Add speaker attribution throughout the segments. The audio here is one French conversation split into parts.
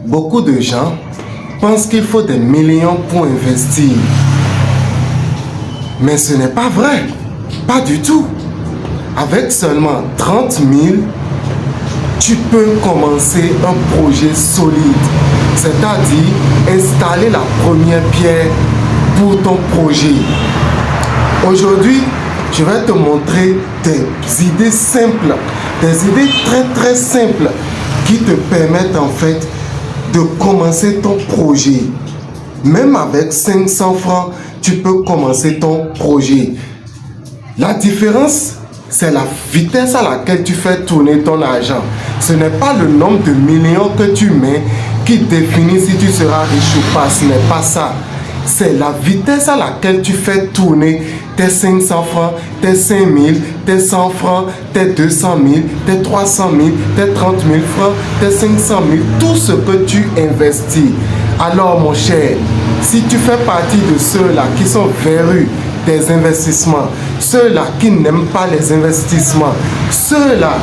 Speaker 1: Beaucoup de gens pensent qu'il faut des millions pour investir. Mais ce n'est pas vrai. Pas du tout. Avec seulement 30 000, tu peux commencer un projet solide. C'est-à-dire installer la première pierre pour ton projet. Aujourd'hui, je vais te montrer des idées simples, des idées très simples qui te permettent en fait de commencer ton projet. Même avec 500 francs, tu peux commencer ton projet. La différence, c'est la vitesse à laquelle tu fais tourner ton argent. Ce n'est pas le nombre de millions que tu mets qui définit si tu seras riche ou pas. Ce n'est pas ça. C'est la vitesse à laquelle tu fais tourner tes 500 francs, tes 5 000, tes 100 francs, tes 200 000, tes 300 000, tes 30 000 francs, tes 500 000, tout ce que tu investis. Alors mon cher, si tu fais partie de ceux-là qui sont verrues des investissements, ceux-là qui n'aiment pas les investissements, ceux-là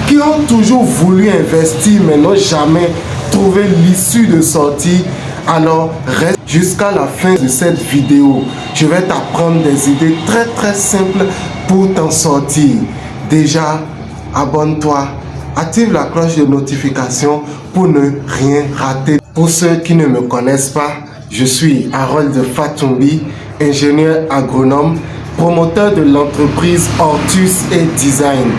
Speaker 1: qui ont toujours voulu investir mais n'ont jamais trouvé l'issue de sortie, alors reste jusqu'à la fin de cette vidéo. Je vais t'apprendre des idées très simples pour t'en sortir. Déjà, abonne-toi, active la cloche de notification pour ne rien rater. Pour ceux qui ne me connaissent pas, je suis Harold Fatumbi, ingénieur agronome, promoteur de l'entreprise Hortus et Design.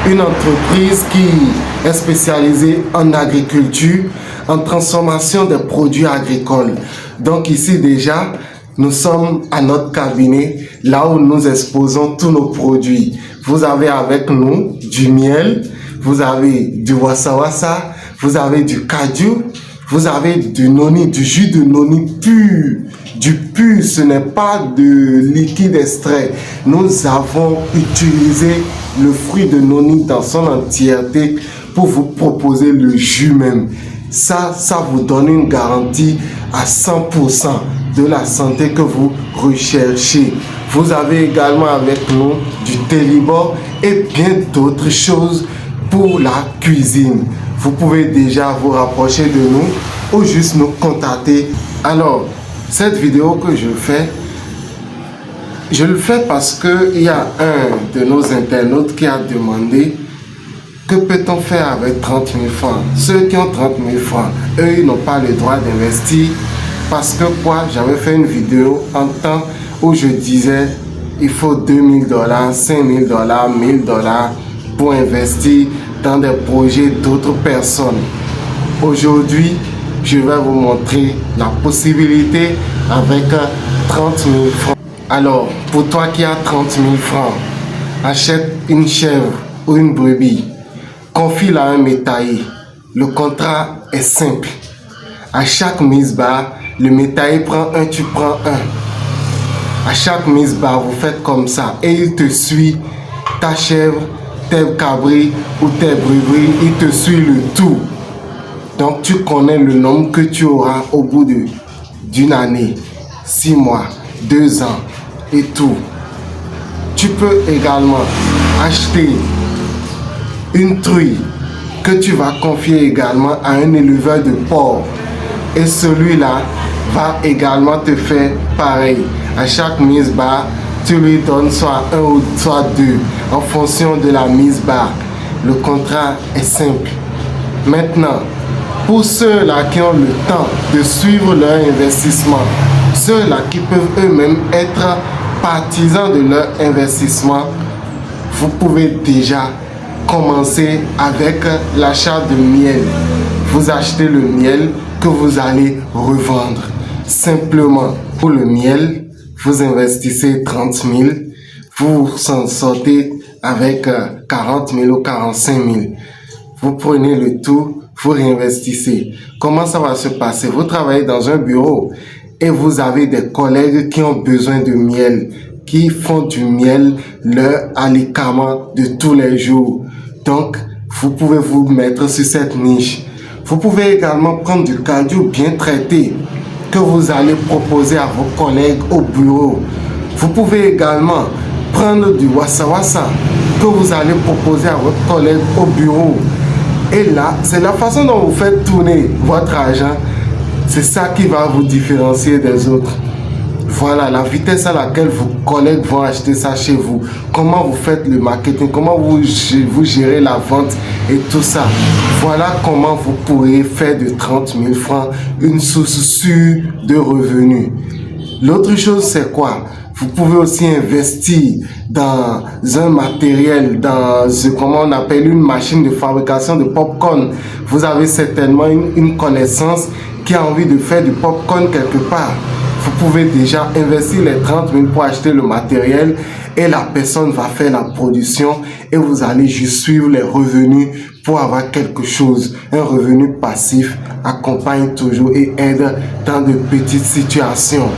Speaker 1: Une entreprise qui est spécialisée en agriculture, en transformation des produits agricoles. Donc ici déjà, nous sommes à notre cabinet, là où nous exposons tous nos produits. Vous avez avec nous du miel, vous avez du wassa-wassa, vous avez du kaju, vous avez du noni, du jus de noni pur. Du pur, ce n'est pas de liquide extrait. Nous avons utilisé le fruit de noni dans son entièreté pour vous proposer le jus même. Ça vous donne une garantie à 100% de la santé que vous recherchez. Vous avez également avec nous du Télibor et bien d'autres choses pour la cuisine. Vous pouvez déjà vous rapprocher de nous ou juste nous contacter. Alors, cette vidéo que je le fais parce qu'il y a un de nos internautes qui a demandé que peut-on faire avec 30 000 francs. Ceux qui ont 30 000 francs, eux, ils n'ont pas le droit d'investir parce que quoi, j'avais fait une vidéo en temps où je disais il faut 2 000 $, 5 000 $, 1 000 $ pour investir dans des projets d'autres personnes. Aujourd'hui, je vais vous montrer la possibilité avec 30 000 francs. Alors, pour toi qui as 30 000 francs, achète une chèvre ou une brebis, confie-la à un métailler. Le contrat est simple. À chaque mise barre, le métailler prend un, tu prends un. À chaque mise barre, vous faites comme ça et il te suit ta chèvre, tes cabris ou tes brebis, il te suit le tout. Donc tu connais le nombre que tu auras au bout d'une année, 6 mois, 2 ans et tout. Tu peux également acheter une truie que tu vas confier également à un éleveur de porc. Et celui-là va également te faire pareil. À chaque mise barre, tu lui donnes soit 1 ou soit 2 en fonction de la mise barre. Le contrat est simple. Maintenant, pour ceux-là qui ont le temps de suivre leur investissement, ceux-là qui peuvent eux-mêmes être partisans de leur investissement, vous pouvez déjà commencer avec l'achat de miel. Vous achetez le miel que vous allez revendre. Simplement, pour le miel, vous investissez 30 000, vous s'en sortez avec 40 000 ou 45 000. Vous prenez le tout, vous réinvestissez. Comment ça va se passer? Vous travaillez dans un bureau et vous avez des collègues qui ont besoin de miel, qui font du miel leur alicament de tous les jours. Donc, vous pouvez vous mettre sur cette niche. Vous pouvez également prendre du kaju bien traité que vous allez proposer à vos collègues au bureau. Vous pouvez également prendre du wassa-wassa que vous allez proposer à votre collègue au bureau. Et là, c'est la façon dont vous faites tourner votre argent. C'est ça qui va vous différencier des autres. Voilà, la vitesse à laquelle vos collègues vont acheter ça chez vous. Comment vous faites le marketing, comment vous gérez la vente et tout ça. Voilà comment vous pourrez faire de 30 000 francs une source sûre de revenus. L'autre chose, c'est quoi? Vous pouvez aussi investir dans un matériel, dans ce comment on appelle une machine de fabrication de popcorn. Vous avez certainement une connaissance qui a envie de faire du popcorn quelque part. Vous pouvez déjà investir les 30 000 pour acheter le matériel et la personne va faire la production et vous allez juste suivre les revenus pour avoir quelque chose. Un revenu passif accompagne toujours et aide dans de petites situations.